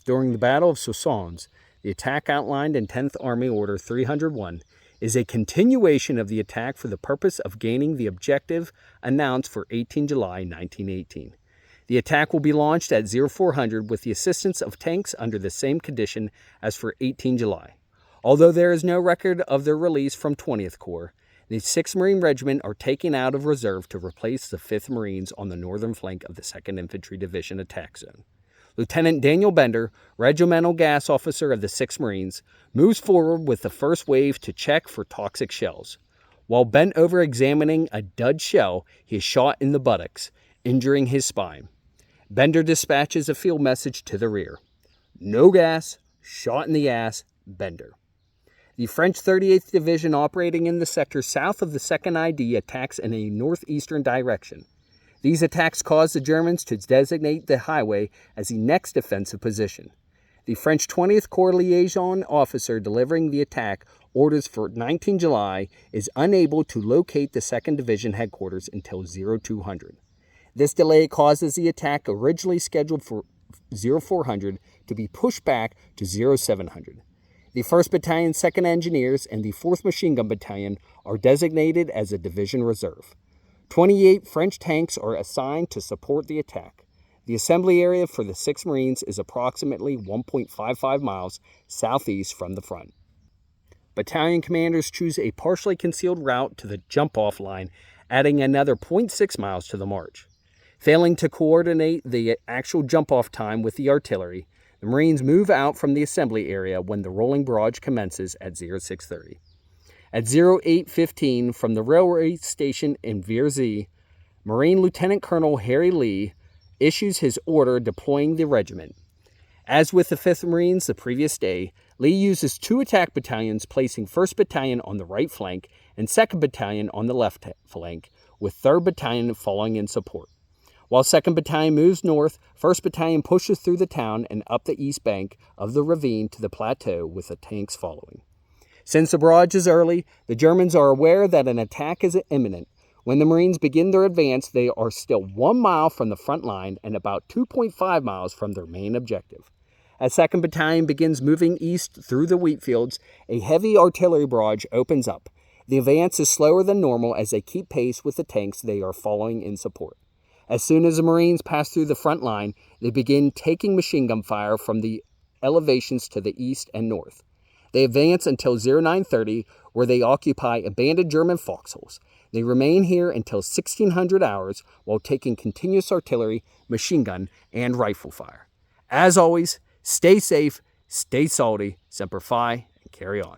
During the Battle of Soissons, the attack outlined in 10th Army Order 301 is a continuation of the attack for the purpose of gaining the objective announced for 18 July 1918. The attack will be launched at 0400 with the assistance of tanks under the same condition as for 18 July. Although there is no record of their release from 20th Corps, the 6th Marine Regiment are taken out of reserve to replace the 5th Marines on the northern flank of the 2nd Infantry Division attack zone. Lieutenant Daniel Bender, regimental gas officer of the 6th Marines, moves forward with the first wave to check for toxic shells. While bent over examining a dud shell, he is shot in the buttocks, injuring his spine. Bender dispatches a field message to the rear. No gas, shot in the ass, Bender. The French 38th Division operating in the sector south of the 2nd ID attacks in a northeastern direction. These attacks caused the Germans to designate the highway as the next defensive position. The French 20th Corps liaison officer delivering the attack orders for 19 July is unable to locate the 2nd Division headquarters until 0200. This delay causes the attack originally scheduled for 0400 to be pushed back to 0700. The 1st Battalion, 2nd Engineers, and the 4th Machine Gun Battalion are designated as a division reserve. 28 French tanks are assigned to support the attack. The assembly area for the 6th Marines is approximately 1.55 miles southeast from the front. Battalion commanders choose a partially concealed route to the jump-off line, adding another 0.6 miles to the march. Failing to coordinate the actual jump-off time with the artillery, the Marines move out from the assembly area when the rolling barrage commences at 0630. At 0815 from the railway station in Vierzy, Marine Lieutenant Colonel Harry Lee issues his order deploying the regiment. As with the 5th Marines the previous day, Lee uses 2 attack battalions, placing 1st Battalion on the right flank and 2nd Battalion on the left flank, with 3rd Battalion following in support. While 2nd Battalion moves north, 1st Battalion pushes through the town and up the east bank of the ravine to the plateau with the tanks following. Since the barrage is early, the Germans are aware that an attack is imminent. When the Marines begin their advance, they are still 1 mile from the front line and about 2.5 miles from their main objective. As 2nd Battalion begins moving east through the wheat fields, a heavy artillery barrage opens up. The advance is slower than normal as they keep pace with the tanks they are following in support. As soon as the Marines pass through the front line, they begin taking machine gun fire from the elevations to the east and north. They advance until 0930, where they occupy abandoned German foxholes. They remain here until 1600 hours while taking continuous artillery, machine gun, and rifle fire. As always, stay safe, stay salty, Semper Fi, and carry on.